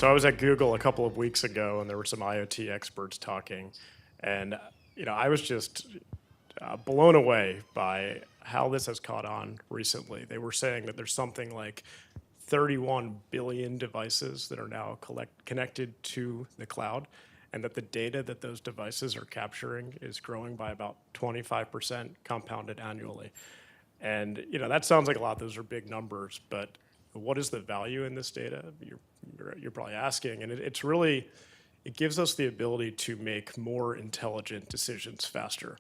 So I was at Google a couple of weeks ago, and there were some IoT experts talking, and I was just blown away by how this has caught on recently. They were saying that there's something like 31 billion devices that are now connected to the cloud, and that the data that those devices are capturing is growing by about 25% compounded annually. And that sounds like a lot. Those are big numbers, but what is the value in this data? You're probably asking, and it's really, it gives us the ability to make more intelligent decisions faster.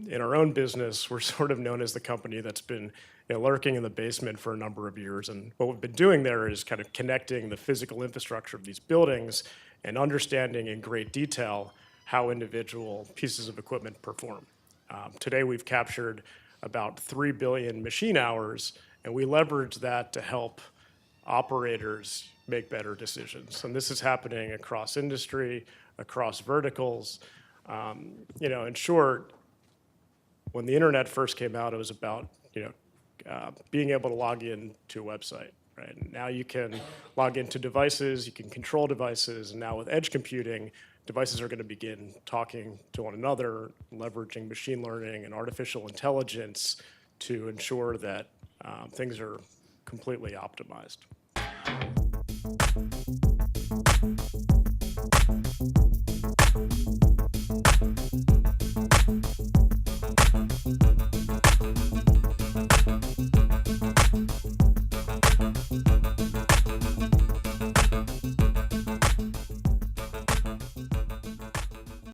In our own business, we're sort of known as the company that's been lurking in the basement for a number of years. And what we've been doing there is kind of connecting the physical infrastructure of these buildings and understanding in great detail how individual pieces of equipment perform. Today, we've captured about 3 billion machine hours, and we leverage that to help operators make better decisions. And this is happening across industry, across verticals. In short, when the internet first came out, it was about being able to log in to a website. Right? And now you can log into devices, you can control devices, and now with edge computing, devices are going to begin talking to one another, leveraging machine learning and artificial intelligence to ensure that things are completely optimized.